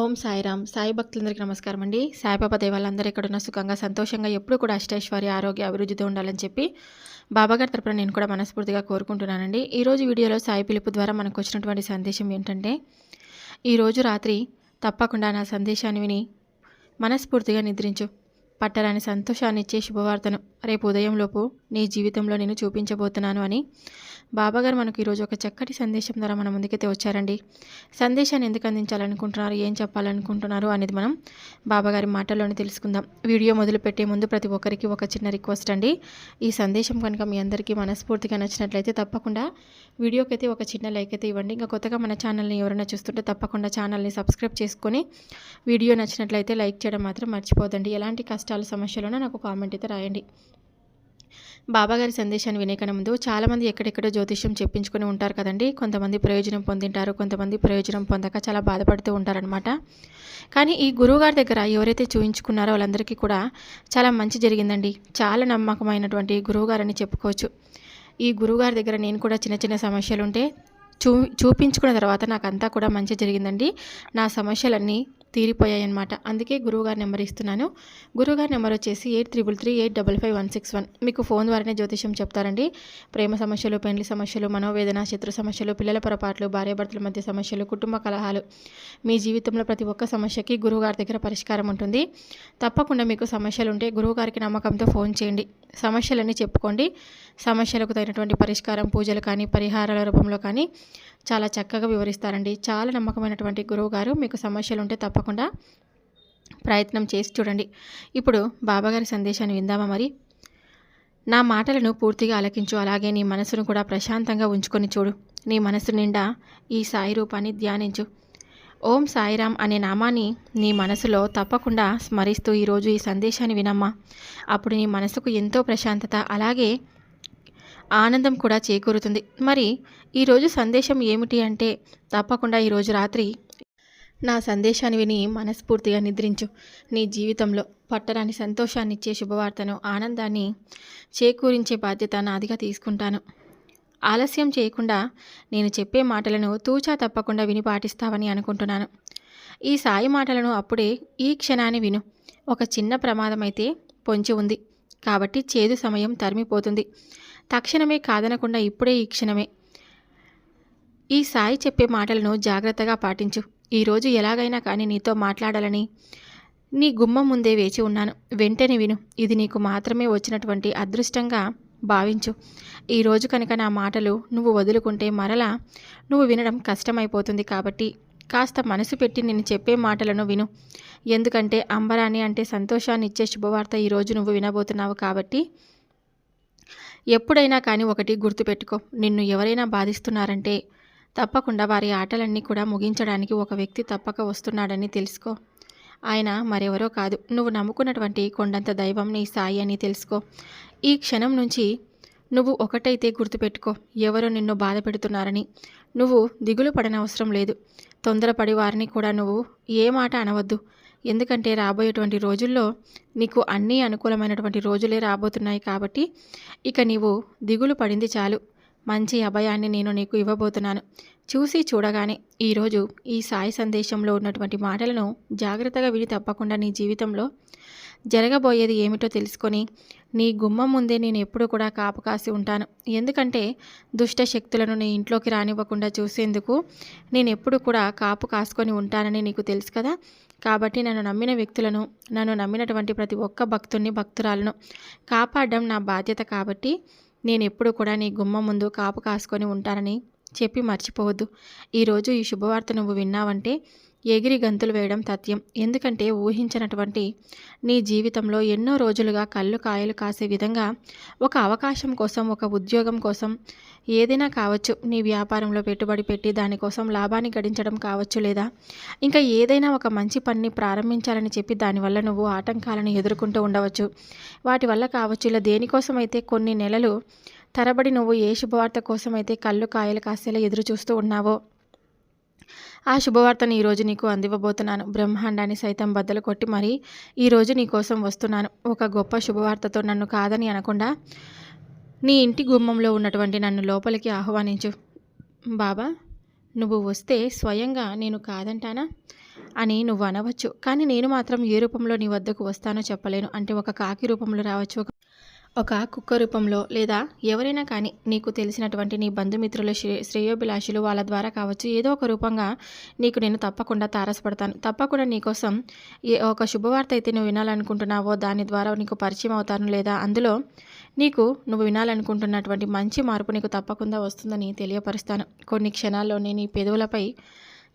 ఓం సాయిరామ్. సాయి భక్తులందరికీ నమస్కారం అండి. సాయిబాబా దయ వల్ల అందరూ ఎక్కడున్నా సుఖంగా, సంతోషంగా ఎప్పుడు కూడా అష్టైశ్వర్య, ఆరోగ్య, అభివృద్ధితో ఉండాలని చెప్పి బాబాగారి తరపున నేను కూడా మనస్ఫూర్తిగా కోరుకుంటున్నానండి. ఈరోజు వీడియోలో సాయి పిలుపు ద్వారా మనకు వచ్చినటువంటి సందేశం ఏంటంటే, ఈరోజు రాత్రి తప్పకుండా నా సందేశాన్ని విని మనస్ఫూర్తిగా నిద్రించు. పట్టరాని సంతోషాన్ని ఇచ్చే శుభవార్తను రేపు ఉదయంలోపు నీ జీవితంలో నేను చూపించబోతున్నాను అని బాబాగారు మనకు ఈరోజు ఒక చక్కటి సందేశం ద్వారా మన ముందుకైతే వచ్చారండి. సందేశాన్ని ఎందుకు అందించాలనుకుంటున్నారు, ఏం చెప్పాలనుకుంటున్నారు అనేది మనం బాబాగారి మాటల్లోనే తెలుసుకుందాం. వీడియో మొదలుపెట్టే ముందు ప్రతి ఒక్కరికి ఒక చిన్న రిక్వెస్ట్ అండి. ఈ సందేశం కనుక మీ అందరికీ మనస్ఫూర్తిగా నచ్చినట్లయితే తప్పకుండా వీడియోకైతే ఒక చిన్న లైక్ అయితే ఇవ్వండి. ఇంకా కొత్తగా మన ఛానల్ని ఎవరైనా చూస్తుంటే తప్పకుండా ఛానల్ని సబ్స్క్రైబ్ చేసుకొని వీడియో నచ్చినట్లయితే లైక్ చేయడం మాత్రం మర్చిపోదండి. ఎలాంటి కష్టాలు సమస్యలున్నా నాకు కామెంట్ అయితే రాయండి. బాబాగారి సందేశాన్ని వినేకన్నా ముందు చాలామంది ఎక్కడెక్కడో జ్యోతిష్యం చెప్పించుకొని ఉంటారు కదండి. కొంతమంది ప్రయోజనం పొందింటారు, కొంతమంది ప్రయోజనం పొందక చాలా బాధపడుతూ ఉంటారనమాట. కానీ ఈ గురువుగారి దగ్గర ఎవరైతే చూయించుకున్నారో వాళ్ళందరికీ కూడా చాలా మంచి జరిగిందండి. చాలా నమ్మకమైనటువంటి గురువుగారని చెప్పుకోవచ్చు. ఈ గురువుగారి దగ్గర నేను కూడా చిన్న చిన్న సమస్యలుంటే చూపించుకున్న తర్వాత నాకంతా కూడా మంచి జరిగిందండి. నా సమస్యలన్నీ తీరిపోయాయన్నమాట. అందుకే గురువుగారి నెంబర్ ఇస్తున్నాను. గురువుగారి నెంబర్ వచ్చేసి 8338555161. మీకు ఫోన్ ద్వారానే జ్యోతిష్యం చెప్తారండి. ప్రేమ సమస్యలు, పెండ్లి సమస్యలు, మనోవేదన, శత్రు సమస్యలు, పిల్లల పొరపాట్లు, భార్యాభర్తల మధ్య సమస్యలు, కుటుంబ కలహాలు, మీ జీవితంలో ప్రతి ఒక్క సమస్యకి గురువుగారి దగ్గర పరిష్కారం ఉంటుంది. తప్పకుండా మీకు సమస్యలు ఉంటే గురువుగారికి నమ్మకంతో ఫోన్ చేయండి. సమస్యలన్నీ చెప్పుకోండి. సమస్యలకు తగినటువంటి పరిష్కారం, పూజలు కానీ, పరిహారాల రూపంలో కానీ చాలా చక్కగా వివరిస్తారండి. చాలా నమ్మకమైనటువంటి గురువుగారు. మీకు సమస్యలు ఉంటే తప్పకుండా ప్రయత్నం చేసి చూడండి. ఇప్పుడు బాబాగారి సందేశాన్ని విందామా మరి? నా మాటలను పూర్తిగా ఆలకించు. అలాగే నీ మనసును కూడా ప్రశాంతంగా ఉంచుకొని చూడు. నీ మనసు నిండా ఈ సాయి రూపాన్ని ధ్యానించు. ఓం సాయిరామ్ అనే నామాన్ని నీ మనసులో తప్పకుండా స్మరిస్తూ ఈరోజు ఈ సందేశాన్ని వినమ్మా. అప్పుడు నీ మనసుకు ఎంతో ప్రశాంతత, అలాగే ఆనందం కూడా చేకూరుతుంది. మరి ఈరోజు సందేశం ఏమిటి అంటే, తప్పకుండా ఈరోజు రాత్రి నా సందేశాన్ని విని మనస్ఫూర్తిగా నిద్రించు. నీ జీవితంలో పట్టరాని సంతోషాన్ని ఇచ్చే శుభవార్తను, ఆనందాన్ని చేకూరించే బాధ్యత నాదిగా తీసుకుంటాను. ఆలస్యం చేయకుండా నేను చెప్పే మాటలను తూచా తప్పకుండా విని పాటిస్తావని అనుకుంటున్నాను. ఈ సాయి మాటలను అప్పుడే ఈ క్షణాన్ని విను. ఒక చిన్న ప్రమాదం అయితే పొంచి ఉంది కాబట్టి చేదు సమయం తరిమిపోతుంది. తక్షణమే కాదనకుండా ఇప్పుడే ఈ క్షణమే ఈ సాయి చెప్పే మాటలను జాగ్రత్తగా పాటించు. ఈరోజు ఎలాగైనా కానీ నీతో మాట్లాడాలని నీ గుమ్మం ముందే వేచి ఉన్నాను. వెంటనే విను. ఇది నీకు మాత్రమే వచ్చినటువంటి అదృష్టంగా భావించు. ఈరోజు కనుక నా మాటలు నువ్వు వదులుకుంటే మరలా నువ్వు వినడం కష్టమైపోతుంది. కాబట్టి కాస్త మనసు పెట్టి నేను చెప్పే మాటలను విను. ఎందుకంటే అంబరాన్ని అంటే సంతోషాన్ని ఇచ్చే శుభవార్త ఈరోజు నువ్వు వినబోతున్నావు. కాబట్టి ఎప్పుడైనా కానీ ఒకటి గుర్తుపెట్టుకో. నిన్ను ఎవరైనా బాధిస్తున్నారంటే తప్పకుండా వారి ఆటలన్నీ కూడా ముగించడానికి ఒక వ్యక్తి తప్పక వస్తున్నాడని తెలుసుకో. ఆయన మరెవరో కాదు, నువ్వు నమ్ముకున్నటువంటి కొండంత దైవం నీ సాయి అని తెలుసుకో. ఈ క్షణం నుంచి నువ్వు ఒకటైతే గుర్తుపెట్టుకో, ఎవరో నిన్ను బాధ పెడుతున్నారని నువ్వు దిగులు పడనవసరం లేదు. తొందరపడి వారిని కూడా నువ్వు ఏ మాట అనవద్దు. ఎందుకంటే రాబోయేటువంటి రోజుల్లో నీకు అన్నీ అనుకూలమైనటువంటి రోజులే రాబోతున్నాయి. కాబట్టి ఇక నీవు దిగులు పడింది చాలు. మంచి అభయాన్ని నేను నీకు ఇవ్వబోతున్నాను. చూసి చూడగానే ఈరోజు ఈ సాయి సందేశంలో ఉన్నటువంటి మాటలను జాగ్రత్తగా విని తప్పకుండా నీ జీవితంలో జరగబోయేది ఏమిటో తెలుసుకొని నీ గుమ్మం ముందే నేను ఎప్పుడు కూడా కాపు కాసి ఉంటాను. ఎందుకంటే దుష్ట శక్తులను నీ ఇంట్లోకి రానివ్వకుండా చూసేందుకు నేను ఎప్పుడు కూడా కాపు కాసుకొని ఉంటానని నీకు తెలుసు కదా. కాబట్టి నన్ను నమ్మిన వ్యక్తులను, నన్ను నమ్మినటువంటి ప్రతి ఒక్క భక్తుని, భక్తురాలను కాపాడడం నా బాధ్యత. కాబట్టి నేను ఎప్పుడు కూడా నీ గుమ్మం ముందు కాపు కాసుకొని ఉంటానని చెప్పి మర్చిపోవద్దు. ఈరోజు ఈ శుభవార్త నువ్వు విన్నావంటే ఎగిరి గంతులు వేయడం తథ్యం. ఎందుకంటే ఊహించినటువంటి నీ జీవితంలో ఎన్నో రోజులుగా కళ్ళు కాయలు కాసే విధంగా ఒక అవకాశం కోసం, ఒక ఉద్యోగం కోసం, ఏదైనా కావచ్చు, నీ వ్యాపారంలో పెట్టుబడి పెట్టి దానికోసం లాభాన్ని గడించడం కావచ్చు, లేదా ఇంకా ఏదైనా ఒక మంచి పనిని ప్రారంభించాలని చెప్పి దానివల్ల నువ్వు ఆటంకాలను ఎదుర్కొంటూ ఉండవచ్చు. వాటి వల్ల కావచ్చు, ఇలా దేనికోసమైతే కొన్ని నెలలు తరబడి నువ్వు ఏ శుభవార్త కోసమైతే కళ్ళు కాయలు కాసేలా ఎదురు చూస్తూ ఉన్నావో ఆ శుభవార్తను ఈరోజు నీకు అందివ్వబోతున్నాను. బ్రహ్మాండాన్ని సైతం బద్దలు కొట్టి మరీ ఈరోజు నీ కోసం వస్తున్నాను. ఒక గొప్ప శుభవార్తతో నన్ను కాదని అనకుండా నీ ఇంటి గుమ్మంలో ఉన్నటువంటి నన్ను లోపలికి ఆహ్వానించు. బాబా, నువ్వు వస్తే స్వయంగా నేను కాదంటానా? అని నువ్వు అనవచ్చు. కానీ నేను మాత్రం ఏ రూపంలో నీ వద్దకు వస్తానో చెప్పలేను. అంటే ఒక కాకి రూపంలో రావచ్చు, ఒక కుక్క రూపంలో, లేదా ఎవరైనా కానీ నీకు తెలిసినటువంటి నీ బంధుమిత్రులు, శ్రేయోభిలాషులు వాళ్ళ ద్వారా కావచ్చు, ఏదో ఒక రూపంగా నీకు నేను తప్పకుండా తారసపడతాను. తప్పకుండా నీకోసం ఒక శుభవార్త అయితే నువ్వు వినాలనుకుంటున్నావో దాని ద్వారా నీకు పరిచయం అవుతాను, లేదా అందులో నువ్వు వినాలనుకుంటున్నటువంటి మంచి మార్పు నీకు తప్పకుండా వస్తుందని తెలియపరుస్తాను. కొన్ని క్షణాల్లోనే నీ పెదవులపై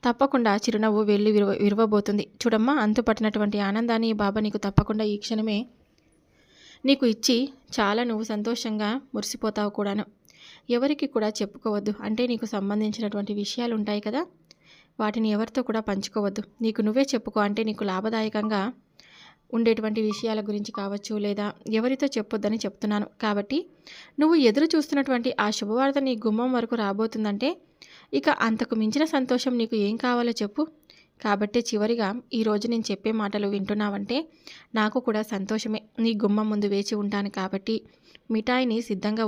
తప్పకుండా చిరునవ్వు వెళ్ళి విరవబోతుంది. చూడమ్మా, అంతుపట్టినటువంటి ఆనందాన్ని బాబా నీకు తప్పకుండా ఈ క్షణమే నీకు ఇచ్చి చాలా నువ్వు సంతోషంగా మురిసిపోతావు కూడాను. ఎవరికి కూడా చెప్పుకోవద్దు. అంటే నీకు సంబంధించినటువంటి విషయాలు ఉంటాయి కదా, వాటిని ఎవరితో కూడా పంచుకోవద్దు. నీకు నువ్వే చెప్పుకో. అంటే నీకు లాభదాయకంగా ఉండేటువంటి విషయాల గురించి కావచ్చు, లేదా ఎవరితో చెప్పొద్దని చెప్తున్నాను. కాబట్టి నువ్వు ఎదురు చూస్తున్నటువంటి ఆ శుభవార్త నీ గుమ్మం వరకు రాబోతుందంటే ఇక అంతకు మించిన సంతోషం నీకు ఏం కావాలో చెప్పు. కాబట్టి చివరిగా ఈరోజు నేను చెప్పే మాటలు వింటున్నావంటే నాకు కూడా సంతోషమే. నీ గుమ్మం ముందు వేచి ఉంటాను కాబట్టి మిఠాయిని సిద్ధంగా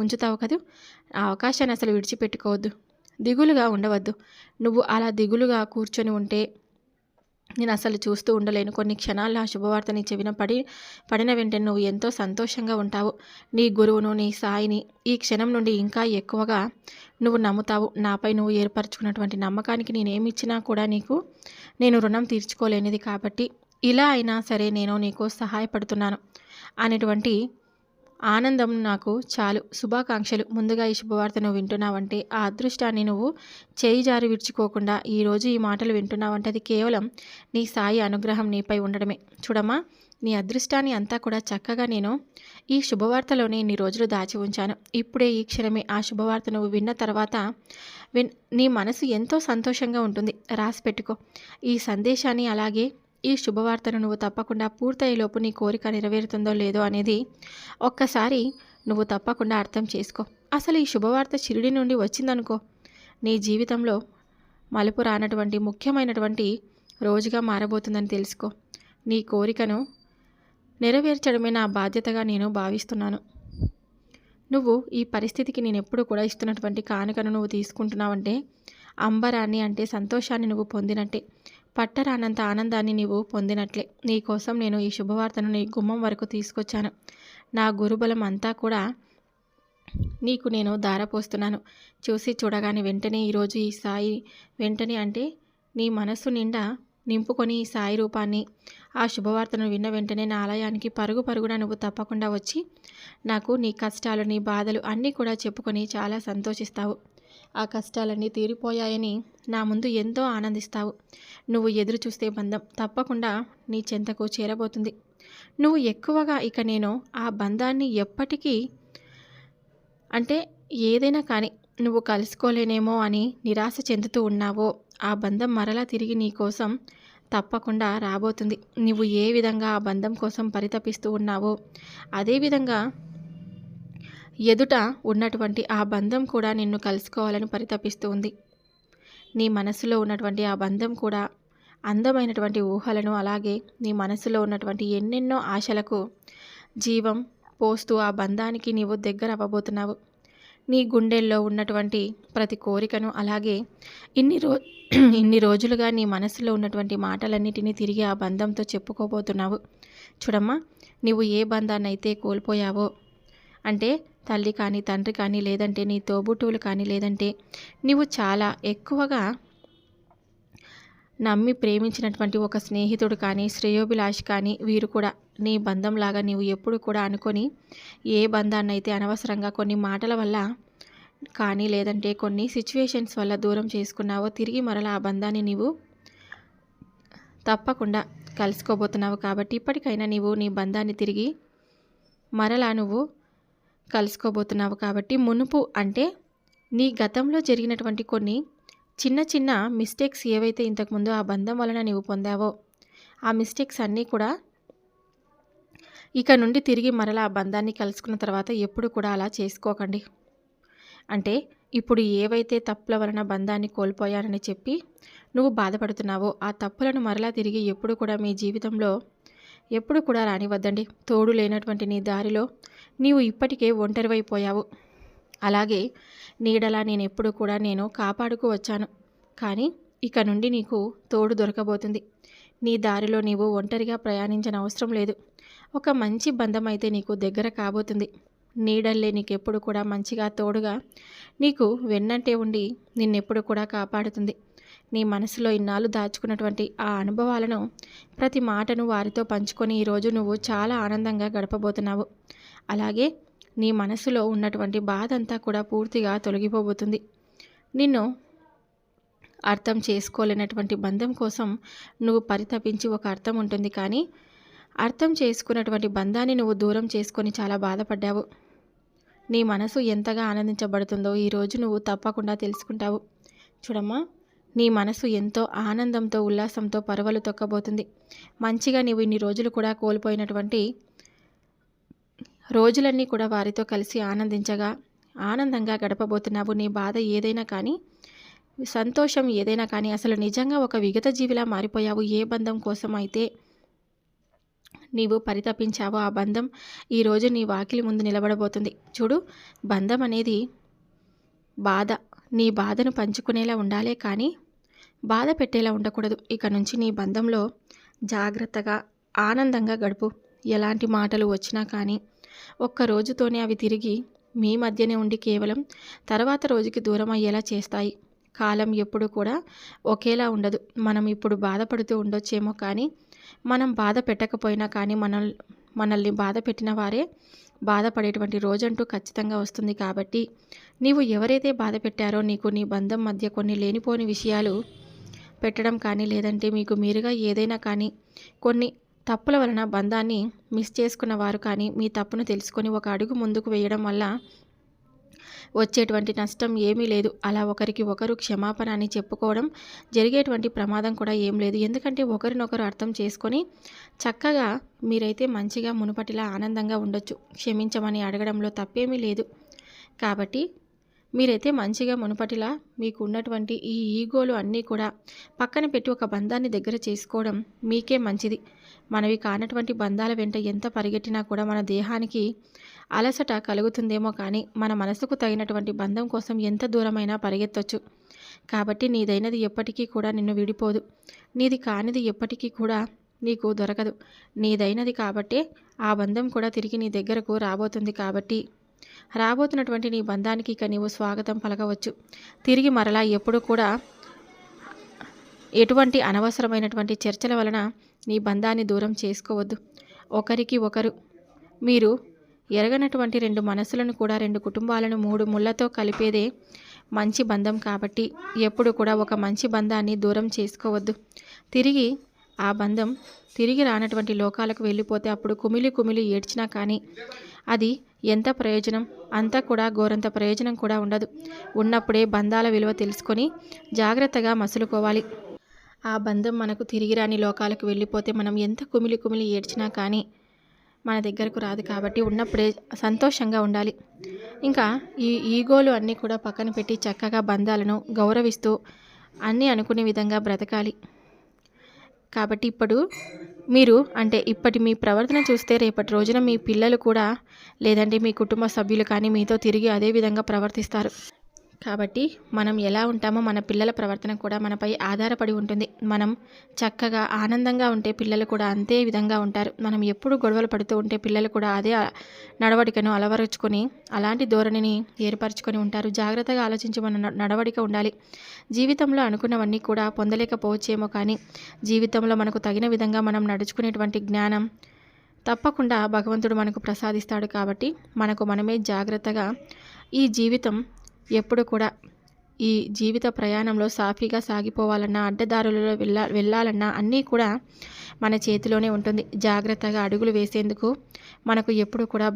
ఉంచుతావు కదూ. ఆ అవకాశాన్ని అసలు విడిచిపెట్టుకోవద్దు. దిగులుగా ఉండవద్దు. నువ్వు అలా దిగులుగా కూర్చొని ఉంటే నేను అసలు చూస్తూ ఉండలేను. కొన్ని క్షణాల్లో ఆ శుభవార్త నీ చెవిన పడిన వెంటనే నువ్వు ఎంతో సంతోషంగా ఉంటావు. నీ గురువును, నీ సాయిని ఈ క్షణం నుండి ఇంకా ఎక్కువగా నువ్వు నమ్ముతావు. నాపై నువ్వు ఏర్పరచుకున్నటువంటి నమ్మకానికి నేనేమిచ్చినా కూడా నేను రుణం తీర్చుకోలేనిది. కాబట్టి ఇలా అయినా సరే నేను నీకు సహాయపడుతున్నాను అనేటువంటి ఆనందం నాకు చాలు. శుభాకాంక్షలు. ముందుగా ఈ శుభవార్తను వింటున్నావంటే ఆ అదృష్టాన్ని నువ్వు చేయి జారి విడుచుకోకుండా ఈరోజు ఈ మాటలు వింటున్నావంటే అది కేవలం నీ సాయి అనుగ్రహం నీపై ఉండడమే. చూడమ్మా, నీ అదృష్టాన్ని అంతా కూడా చక్కగా నేను ఈ శుభవార్తలోనే ఇన్ని రోజులు దాచి ఉంచాను. ఇప్పుడే ఈ క్షణమే ఆ శుభవార్త నువ్వు విన్న తర్వాత నీ మనసు ఎంతో సంతోషంగా ఉంటుంది. రాసి పెట్టుకో ఈ సందేశాన్ని. అలాగే ఈ శుభవార్తను నువ్వు తప్పకుండా పూర్తయ్యేలోపు నీ కోరిక నెరవేరుతుందో లేదో అనేది ఒక్కసారి నువ్వు తప్పకుండా అర్థం చేసుకో. అసలు ఈ శుభవార్త షిరిడి నుండి వచ్చిందనుకో, నీ జీవితంలో మలుపు రానటువంటి ముఖ్యమైనటువంటి రోజుగా మారబోతుందని తెలుసుకో. నీ కోరికను నెరవేర్చడమే నా బాధ్యతగా నేను భావిస్తున్నాను. నువ్వు ఈ పరిస్థితికి నేను ఎప్పుడు కూడా ఇస్తున్నటువంటి కానుకను నువ్వు తీసుకుంటున్నావంటే అంబరాన్ని, అంటే సంతోషాన్ని నువ్వు పొందినట్టే. పట్టరానంత ఆనందాన్ని నీవు పొందినట్లే. నీ కోసం నేను ఈ శుభవార్తను నీ గుమ్మం వరకు తీసుకొచ్చాను. నా గురుబలం అంతా కూడా నీకు నేను ధారపోస్తున్నాను. చూసి చూడగానే వెంటనే ఈరోజు ఈ సాయి వెంటనే, అంటే నీ మనస్సు నిండా నింపుకొని ఈ సాయి రూపాన్ని, ఆ శుభవార్తను విన్న వెంటనే నా ఆలయానికి పరుగున నువ్వు తప్పకుండా వచ్చి నాకు నీ కష్టాలు, నీ బాధలు అన్నీ కూడా చెప్పుకొని చాలా సంతోషిస్తావు. ఆ కష్టాలన్నీ తీరిపోయాయని నా ముందు ఎంతో ఆనందిస్తావు. నువ్వు ఎదురు చూస్తే బంధం తప్పకుండా నీ చెంతకు చేరబోతుంది. నువ్వు ఎక్కువగా ఇక నేను ఆ బంధాన్ని ఎప్పటికీ, అంటే ఏదైనా కానీ నువ్వు కలుసుకోలేనేమో అని నిరాశ చెందుతూ ఉన్నావో ఆ బంధం మరలా తిరిగి నీ కోసం తప్పకుండా రాబోతుంది. నువ్వు ఏ విధంగా ఆ బంధం కోసం పరితపిస్తూ ఉన్నావో అదేవిధంగా ఎదుట ఉన్నటువంటి ఆ బంధం కూడా నిన్ను కలుసుకోవాలని పరితపిస్తూ ఉంది. నీ మనసులో ఉన్నటువంటి ఆ బంధం కూడా అందమైనటువంటి ఊహలను, అలాగే నీ మనసులో ఉన్నటువంటి ఎన్నెన్నో ఆశలకు జీవం పోస్తూ ఆ బంధానికి నీవు దగ్గర అవ్వబోతున్నావు. నీ గుండెల్లో ఉన్నటువంటి ప్రతి కోరికను, అలాగే ఇన్ని రోజులుగా నీ మనసులో ఉన్నటువంటి మాటలన్నిటినీ తిరిగి ఆ బంధంతో చెప్పుకోబోతున్నావు. చూడమ్మా, నువ్వు ఏ బంధాన్ని అయితే కోల్పోయావో, అంటే తల్లి కానీ, తండ్రి కానీ, లేదంటే నీ తోబుట్టువులు కానీ, లేదంటే నీవు చాలా ఎక్కువగా నమ్మి ప్రేమించినటువంటి ఒక స్నేహితుడు కానీ, శ్రేయోభిలాష్ కానీ, వీరు కూడా నీ బంధంలాగా నీవు ఎప్పుడు కూడా అనుకొని ఏ బంధాన్ని అయితే అనవసరంగా కొన్ని మాటల వల్ల కానీ, లేదంటే కొన్ని సిచ్యువేషన్స్ వల్ల దూరం చేసుకున్నావో తిరిగి మరలా ఆ బంధాన్ని నీవు తప్పకుండా కలుసుకోబోతున్నావు. కాబట్టి ఇప్పటికైనా నీవు నీ బంధాన్ని తిరిగి మరలా నువ్వు కలుసుకోబోతున్నావు. కాబట్టి మునుపు, అంటే నీ గతంలో జరిగినటువంటి కొన్ని చిన్న మిస్టేక్స్ ఏవైతే ఇంతకుముందు ఆ బంధం వలన నీవు పొందావో ఆ మిస్టేక్స్ అన్నీ కూడా ఇక నుండి తిరిగి మరలా ఆ బంధాన్ని కలుసుకున్న తర్వాత ఎప్పుడు కూడా అలా చేసుకోకండి. అంటే ఇప్పుడు ఏవైతే తప్పుల వలన బంధాన్ని కోల్పోయానని చెప్పి నువ్వు బాధపడుతున్నావో ఆ తప్పులను మరలా తిరిగి ఎప్పుడు కూడా మీ జీవితంలో ఎప్పుడు కూడా రానివద్దండి. తోడు లేనటువంటి నీ దారిలో నీవు ఇప్పటికే ఒంటరివైపోయావు. అలాగే నీడలా నేను ఎప్పుడు కూడా కాపాడుకు వచ్చాను. కానీ ఇక నుండి నీకు తోడు దొరకబోతుంది. నీ దారిలో నీవు ఒంటరిగా ప్రయాణించనవసరం లేదు. ఒక మంచి బంధం అయితే నీకు దగ్గర కాబోతుంది. నీడల్లే నీకెప్పుడు కూడా మంచిగా తోడుగా నీకు వెన్నంటే ఉండి నిన్నెప్పుడు కూడా కాపాడుతుంది. నీ మనసులో ఇన్నాళ్ళు దాచుకున్నటువంటి ఆ అనుభవాలను, ప్రతి మాటను వారితో పంచుకొని ఈరోజు నువ్వు చాలా ఆనందంగా గడపబోతున్నావు. అలాగే నీ మనసులో ఉన్నటువంటి బాధ అంతా కూడా పూర్తిగా తొలగిపోబోతుంది. నిన్ను అర్థం చేసుకోలేనటువంటి బంధం కోసం నువ్వు పరితపించి ఒక అర్థం ఉంటుంది, కానీ అర్థం చేసుకున్నటువంటి బంధాన్ని నువ్వు దూరం చేసుకొని చాలా బాధపడ్డావు. నీ మనసు ఎంతగా ఆనందించబడుతుందో ఈరోజు నువ్వు తప్పకుండా తెలుసుకుంటావు. చూడమ్మా, నీ మనసు ఎంతో ఆనందంతో ఉల్లాసంతో పరవలు తొక్కబోతుంది. మంచిగా నీవు ఇన్ని రోజులు కూడా కోల్పోయినటువంటి రోజులన్నీ కూడా వారితో కలిసి ఆనందంగా గడపబోతున్నావు. నీ బాధ ఏదైనా కానీ, సంతోషం ఏదైనా కానీ, అసలు నిజంగా ఒక విగత జీవిలా మారిపోయావు. ఏ బంధం కోసం అయితే నీవు పరితపించావో ఆ బంధం ఈరోజు నీ వాకిలి ముందు నిలబడబోతుంది. చూడు, బంధం అనేది నీ బాధను పంచుకునేలా ఉండాలే కానీ బాధ పెట్టేలా ఉండకూడదు. ఇక నుంచి నీ బంధంలో జాగ్రత్తగా ఆనందంగా గడుపు. ఎలాంటి మాటలు వచ్చినా కానీ ఒక్క రోజుతోనే అవి తిరిగి మీ మధ్యనే ఉండి కేవలం తర్వాత రోజుకి దూరం అయ్యేలా చేస్తాయి. కాలం ఎప్పుడు కూడా ఒకేలా ఉండదు. మనం ఇప్పుడు బాధపడుతూ ఉండొచ్చేమో, కానీ మనం బాధ పెట్టకపోయినా కానీ మనల్ని బాధ పెట్టిన వారే బాధపడేటువంటి రోజంటూ ఖచ్చితంగా వస్తుంది. కాబట్టి నీవు ఎవరైతే బాధ పెట్టారో నీకు నీ బంధం మధ్య కొన్ని లేనిపోని విషయాలు పెట్టడం కానీ, లేదంటే మీకు మీరుగా ఏదైనా కానీ కొన్ని తప్పుల వలన బంధాన్ని మిస్ చేసుకున్న వారు కానీ మీ తప్పును తెలుసుకొని ఒక అడుగు ముందుకు వేయడం వల్ల వచ్చేటువంటి నష్టం ఏమీ లేదు. అలా ఒకరికి ఒకరు క్షమాపణ అని చెప్పుకోవడం జరిగేటువంటి ప్రమాదం కూడా ఏం లేదు. ఎందుకంటే ఒకరినొకరు అర్థం చేసుకొని చక్కగా మీరైతే మంచిగా మునుపటిలా ఆనందంగా ఉండొచ్చు. క్షమించమని అడగడంలో తప్పేమీ లేదు. కాబట్టి మీరైతే మంచిగా మునుపటిలా మీకు ఉన్నటువంటి ఈ ఈగోలు అన్నీ కూడా పక్కన పెట్టి ఒక బంధాన్ని దగ్గర చేసుకోవడం మీకే మంచిది. మనవి కానటువంటి బంధాల వెంట ఎంత పరిగెట్టినా కూడా మన దేహానికి అలసట కలుగుతుందేమో, కానీ మన మనసుకు తగినటువంటి బంధం కోసం ఎంత దూరమైనా పరిగెత్తొచ్చు. కాబట్టి నీదైనది ఎప్పటికీ కూడా నిన్ను విడిపోదు. నీది కానిది ఎప్పటికీ కూడా నీకు దొరకదు. నీదైనది కాబట్టే ఆ బంధం కూడా తిరిగి నీ దగ్గరకు రాబోతుంది. కాబట్టి రాబోతున్నటువంటి నీ బంధానికి ఇక నీవు స్వాగతం పలకవచ్చు. తిరిగి మరలా ఎప్పుడు కూడా ఎటువంటి అనవసరమైనటువంటి చర్చల వలన నీ బంధాన్ని దూరం చేసుకోవద్దు. ఒకరికి ఒకరు మీరు ఎరగనటువంటి రెండు మనసులను కూడా, రెండు కుటుంబాలను మూడు ముళ్ళతో కలిపేదే మంచి బంధం. కాబట్టి ఎప్పుడు కూడా ఒక మంచి బంధాన్ని దూరం చేసుకోవద్దు. తిరిగి ఆ బంధం తిరిగి రానటువంటి లోకాలకు వెళ్ళిపోతే అప్పుడు కుమిలి కుమిలి ఏడ్చినా కానీ అది ఎంత ప్రయోజనం? అంతా కూడా గోరంత ప్రయోజనం కూడా ఉండదు. ఉన్నప్పుడే బంధాల విలువ తెలుసుకొని జాగ్రత్తగా మసులుకోవాలి. ఆ బంధం మనకు తిరిగి రాని లోకాలకు వెళ్ళిపోతే మనం ఎంత కుమిలి కుమిలి ఏడ్చినా కానీ మన దగ్గరకు రాదు. కాబట్టి ఉన్నప్పుడే సంతోషంగా ఉండాలి. ఇంకా ఈ ఈగోలు అన్నీ కూడా పక్కన పెట్టి చక్కగా బంధాలను గౌరవిస్తూ అన్నీ అనుకునే విధంగా బ్రతకాలి. కాబట్టి ఇప్పటి మీ ప్రవర్తన చూస్తే రేపటి రోజున మీ పిల్లలు కూడా, లేదంటే మీ కుటుంబ సభ్యులు కానీ మీతో తిరిగి అదే విధంగా ప్రవర్తిస్తారు. కాబట్టి మనం ఎలా ఉంటామో మన పిల్లల ప్రవర్తన కూడా మనపై ఆధారపడి ఉంటుంది. మనం చక్కగా ఆనందంగా ఉంటే పిల్లలు కూడా అంతే విధంగా ఉంటారు. మనం ఎప్పుడు గొడవలు పడుతూ ఉంటే పిల్లలు కూడా అదే నడవడికను అలవరుచుకొని అలాంటి ధోరణిని ఏర్పరచుకొని ఉంటారు. జాగ్రత్తగా ఆలోచించి మన నడవడిక ఉండాలి. జీవితంలో అనుకున్నవన్నీ కూడా పొందలేకపోవచ్చేమో, కానీ జీవితంలో మనకు తగిన విధంగా మనం నడుచుకునేటువంటి జ్ఞానం తప్పకుండా భగవంతుడు మనకు ప్రసాదిస్తాడు. కాబట్టి మనకు మనమే జాగ్రత్తగా ఈ జీవితం ఎప్పుడు కూడా ఈ జీవిత ప్రయాణంలో సాఫీగా సాగిపోవాలన్నా, అడ్డదారులలో వెళ్ళాలన్నా అన్నీ కూడా మన చేతిలోనే ఉంటుంది. జాగ్రత్తగా అడుగులు వేసేందుకు మనకు ఎప్పుడు కూడా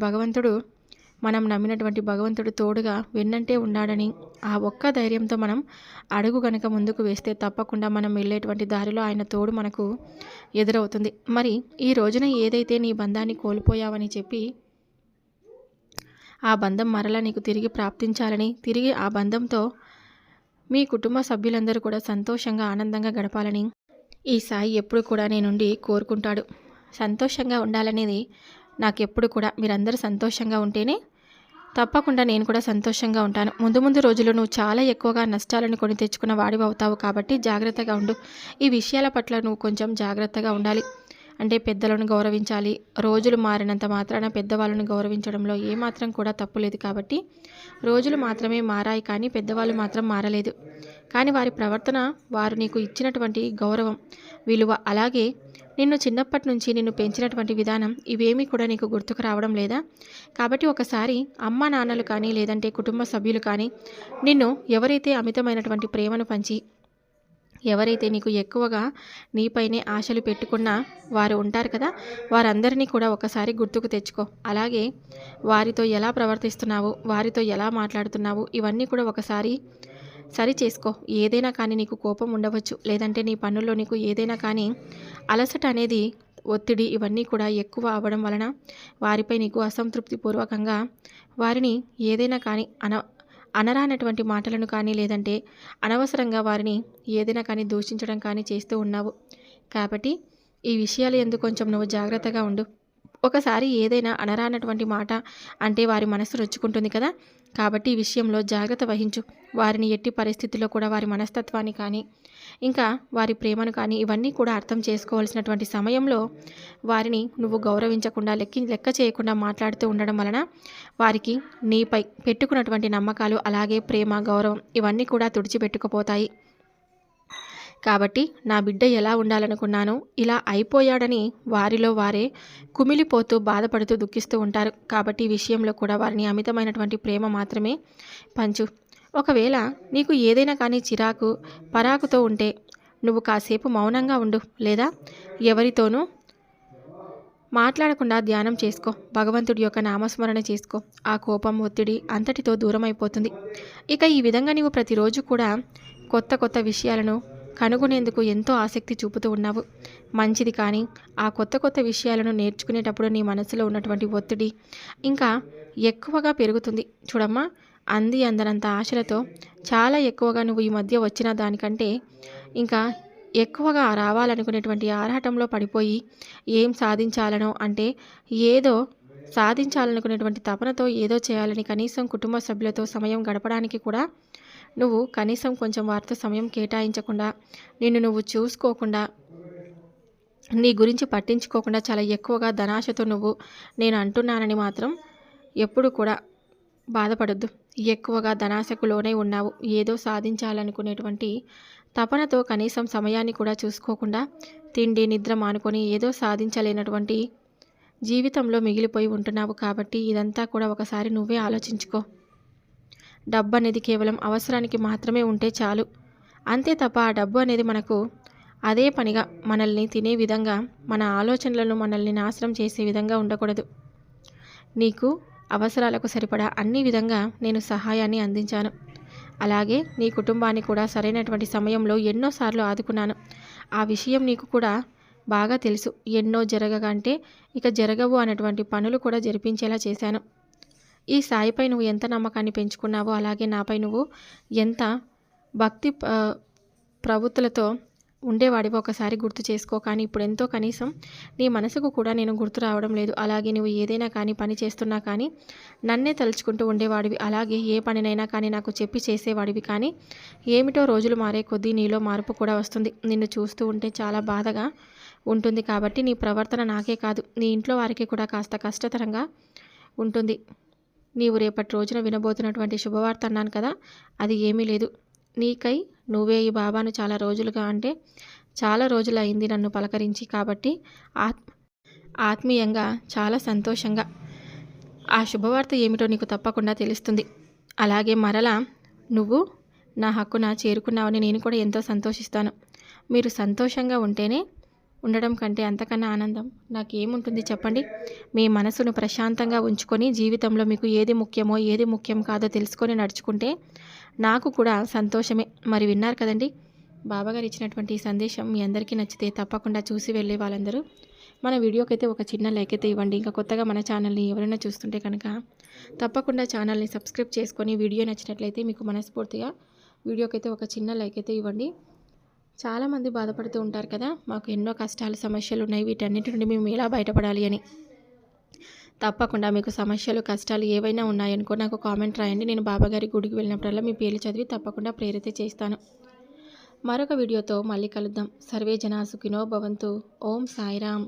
మనం నమ్మినటువంటి భగవంతుడు తోడుగా వెన్నంటే ఉన్నాడని ఆ ఒక్క ధైర్యంతో మనం అడుగు గనక ముందుకు వేస్తే తప్పకుండా మనం వెళ్ళేటువంటి దారిలో ఆయన తోడు మనకు ఎదురవుతుంది. మరి ఈ రోజున ఏదైతే నీ బంధాన్ని కోల్పోయావని చెప్పి ఆ బంధం మరలా నీకు తిరిగి ప్రాప్తించాలని, తిరిగి ఆ బంధంతో మీ కుటుంబ సభ్యులందరూ కూడా సంతోషంగా ఆనందంగా గడపాలని ఈ సాయి ఎప్పుడు కూడా నీ నుండి కోరుకుంటాడు. సంతోషంగా ఉండాలనేది నాకెప్పుడు కూడా మీరందరూ సంతోషంగా ఉంటేనే తప్పకుండా నేను కూడా సంతోషంగా ఉంటాను. ముందు ముందు రోజుల్లో నువ్వు చాలా ఎక్కువగా నష్టాలను కొని తెచ్చుకున్న వాడివవుతావు కాబట్టి జాగ్రత్తగా ఉండు. ఈ విషయాల పట్ల నువ్వు కొంచెం జాగ్రత్తగా ఉండాలి. అంటే పెద్దలను గౌరవించాలి. రోజులు మారినంత మాత్రాన పెద్దవాళ్ళను గౌరవించడంలో ఏమాత్రం కూడా తప్పు లేదు కాబట్టి రోజులు మాత్రమే మారాయి కానీ పెద్దవాళ్ళు మాత్రం మారలేదు. కానీ వారి ప్రవర్తన, వారు నీకు ఇచ్చినటువంటి గౌరవం, విలువ, అలాగే నిన్ను చిన్నప్పటి నుంచి నిన్ను పెంచినటువంటి విధానం ఇవేమీ కూడా నీకు గుర్తుకు రావడం లేదా? కాబట్టి ఒకసారి అమ్మ నాన్నలు కానీ లేదంటే కుటుంబ సభ్యులు కానీ నిన్ను ఎవరైతే అమితమైనటువంటి ప్రేమను పంచి ఎవరైతే నీకు ఎక్కువగా నీపైనే ఆశలు పెట్టుకున్న వారు ఉంటారు కదా, వారందరినీ కూడా ఒకసారి గుర్తుకు తెచ్చుకో. అలాగే వారితో ఎలా ప్రవర్తిస్తున్నావు, వారితో ఎలా మాట్లాడుతున్నావు, ఇవన్నీ కూడా ఒకసారి సరి చేసుకో. ఏదైనా కానీ నీకు కోపం ఉండవచ్చు, లేదంటే నీ పనుల్లో నీకు ఏదైనా కానీ అలసట అనేది, ఒత్తిడి ఇవన్నీ కూడా ఎక్కువ అవ్వడం వలన వారిపై నీకు అసంతృప్తి పూర్వకంగా వారిని ఏదైనా కానీ అనరానటువంటి మాటలను కానీ లేదంటే అనవసరంగా వారిని ఏదైనా కానీ దూషించడం కానీ చేస్తూ ఉన్నావు. కాబట్టి ఈ విషయాలు ఎందుకు కొంచెం నువ్వు జాగ్రత్తగా ఉండు. ఒకసారి ఏదైనా అనరానటువంటి మాట అంటే వారి మనసు రొచ్చుకుంటుంది కదా, కాబట్టి ఈ విషయంలో జాగ్రత్త వహించు. వారిని ఎట్టి పరిస్థితుల్లో కూడా వారి మనస్తత్వాన్ని కానీ ఇంకా వారి ప్రేమను కానీ ఇవన్నీ కూడా అర్థం చేసుకోవాల్సినటువంటి సమయంలో వారిని నువ్వు గౌరవించకుండా లెక్క చేయకుండా మాట్లాడుతూ ఉండడం వలన వారికి నీపై పెట్టుకున్నటువంటి నమ్మకాలు అలాగే ప్రేమ, గౌరవం ఇవన్నీ కూడా తుడిచిపెట్టుకుపోతాయి. కాబట్టి నా బిడ్డ ఎలా ఉండాలనుకున్నానో ఇలా అయిపోయాడని వారిలో వారే కుమిలిపోతూ బాధపడుతూ దుఃఖిస్తూ ఉంటారు. కాబట్టి ఈ విషయంలో కూడా వారిని అమితమైనటువంటి ప్రేమ మాత్రమే పంచు. ఒకవేళ నీకు ఏదైనా కానీ చిరాకు పరాకుతో ఉంటే నువ్వు కాసేపు మౌనంగా ఉండు, లేదా ఎవరితోనూ మాట్లాడకుండా ధ్యానం చేసుకో. భగవంతుడి యొక్క నామస్మరణ చేసుకో. ఆ కోపం, ఒత్తిడి అంతటితో దూరం అయిపోతుంది. ఇక ఈ విధంగా నీవు ప్రతిరోజు కూడా కొత్త కొత్త విషయాలను కనుగొనేందుకు ఎంతో ఆసక్తి చూపుతూ ఉన్నావు. మంచిది. కానీ ఆ కొత్త కొత్త విషయాలను నేర్చుకునేటప్పుడు నీ మనసులో ఉన్నటువంటి ఒత్తిడి ఇంకా ఎక్కువగా పెరుగుతుంది. చూడమ్మా, అందనంత ఆశలతో చాలా ఎక్కువగా నువ్వు ఈ మధ్య వచ్చిన దానికంటే ఇంకా ఎక్కువగా రావాలనుకునేటువంటి ఆరాటంలో పడిపోయి ఏం సాధించాలనో అంటే ఏదో సాధించాలనుకునేటువంటి తపనతో ఏదో చేయాలని కనీసం కుటుంబ సభ్యులతో సమయం గడపడానికి కూడా నువ్వు కనీసం కొంచెం వారితో సమయం కేటాయించకుండా, నిన్ను నువ్వు చూసుకోకుండా, నీ గురించి పట్టించుకోకుండా చాలా ఎక్కువగా ధనాశతో నువ్వు నేను అంటున్నానని మాత్రం ఎప్పుడు కూడా బాధపడొద్దు. ఎక్కువగా ధనాశకు లోనే ఉన్నావు. ఏదో సాధించాలనుకునేటువంటి తపనతో కనీసం సమయాన్ని కూడా చూసుకోకుండా తిండి నిద్ర మానుకొని ఏదో సాధించలేనటువంటి జీవితంలో మిగిలిపోయి ఉంటున్నావు. కాబట్టి ఇదంతా కూడా ఒకసారి నువ్వే ఆలోచించుకో. డబ్బు అనేది కేవలం అవసరానికి మాత్రమే ఉంటే చాలు, అంతే తప్ప ఆ డబ్బు అనేది మనకు అదే పనిగా మనల్ని తినే విధంగా, మన ఆలోచనలను మనల్ని నాశనం చేసే విధంగా ఉండకూడదు. నీకు అవసరాలకు సరిపడా అన్ని విధంగా నేను సహాయాన్ని అందించాను. అలాగే నీ కుటుంబాన్ని కూడా సరైనటువంటి సమయంలో ఎన్నోసార్లు ఆదుకున్నాను. ఆ విషయం నీకు కూడా బాగా తెలుసు. ఎన్నో జరగకంటే ఇక జరగవు అన్నటువంటి పనులు కూడా జరిపించేలా చేశాను. ఈ సాయిపై నువ్వు ఎంత నమ్మకాన్ని పెంచుకున్నావో అలాగే నాపై నువ్వు ఎంత భక్తి ప్రవృత్తులతో ఉండేవాడివో ఒకసారి గుర్తు చేసుకో. కానీ ఇప్పుడు ఎంతో కనీసం నీ మనసుకు కూడా నేను గుర్తు రావడం లేదు. అలాగే నువ్వు ఏదైనా కానీ పని చేస్తున్నా కానీ నన్నే తలుచుకుంటూ ఉండేవాడివి. అలాగే ఏ పనినైనా కానీ నాకు చెప్పి చేసేవాడివి. కానీ ఏమిటో రోజులు మారే కొద్దీ నీలో మార్పు కూడా వస్తుంది. నిన్ను చూస్తూ ఉంటే చాలా బాధగా ఉంటుంది. కాబట్టి నీ ప్రవర్తన నాకే కాదు, నీ ఇంట్లో వారికి కూడా కాస్త కష్టతరంగా ఉంటుంది. నీవు రేపటి రోజున వినబోతున్నటువంటి శుభవార్త అన్నాను కదా, అది ఏమీ లేదు. నీకై నువ్వే ఈ బాబాను చాలా రోజులుగా అంటే చాలా రోజులు అయింది నన్ను పలకరించి. కాబట్టి ఆత్మీయంగా చాలా సంతోషంగా ఆ శుభవార్త ఏమిటో నీకు తప్పకుండా తెలుస్తుంది. అలాగే మరలా నువ్వు నా హక్కున చేరుకున్నావని నేను కూడా ఎంతో సంతోషిస్తాను. మీరు సంతోషంగా ఉంటేనే ఉండడం కంటే అంతకన్నా ఆనందం నాకేముంటుంది చెప్పండి. మీ మనసును ప్రశాంతంగా ఉంచుకొని జీవితంలో మీకు ఏది ముఖ్యమో ఏది ముఖ్యం కాదో తెలుసుకొని నడుచుకుంటే నాకు కూడా సంతోషమే. మరి విన్నారు కదండి, బాబాగారు ఇచ్చినటువంటి ఈ సందేశం మీ అందరికీ నచ్చితే తప్పకుండా చూసి వెళ్ళే వాళ్ళందరూ మన వీడియోకి అయితే ఒక చిన్న లైక్ అయితే ఇవ్వండి. ఇంకా కొత్తగా మన ఛానల్ని ఎవరైనా చూస్తుంటే కనుక తప్పకుండా ఛానల్ని సబ్స్క్రైబ్ చేసుకొని వీడియో నచ్చినట్లయితే మీకు మనస్ఫూర్తిగా వీడియోకి అయితే ఒక చిన్న లైక్ అయితే ఇవ్వండి. చాలామంది బాధపడుతూ ఉంటారు కదా, మాకు ఎన్నో కష్టాలు సమస్యలు ఉన్నాయి, వీటన్నిటి నుండి మేము ఎలా బయటపడాలి అని. తప్పకుండా మీకు సమస్యలు, కష్టాలు ఏవైనా ఉన్నాయనుకో నాకు కామెంట్ రాయండి. నేను బాబాగారి గుడికి వెళ్ళినప్పుడల్లా మీ పేర్లు చదివి తప్పకుండా ప్రేరిత చేస్తాను. మరొక వీడియోతో మళ్ళీ కలుద్దాం. సర్వే జనా సుఖినో భవంతు. ఓం సాయిరామ్.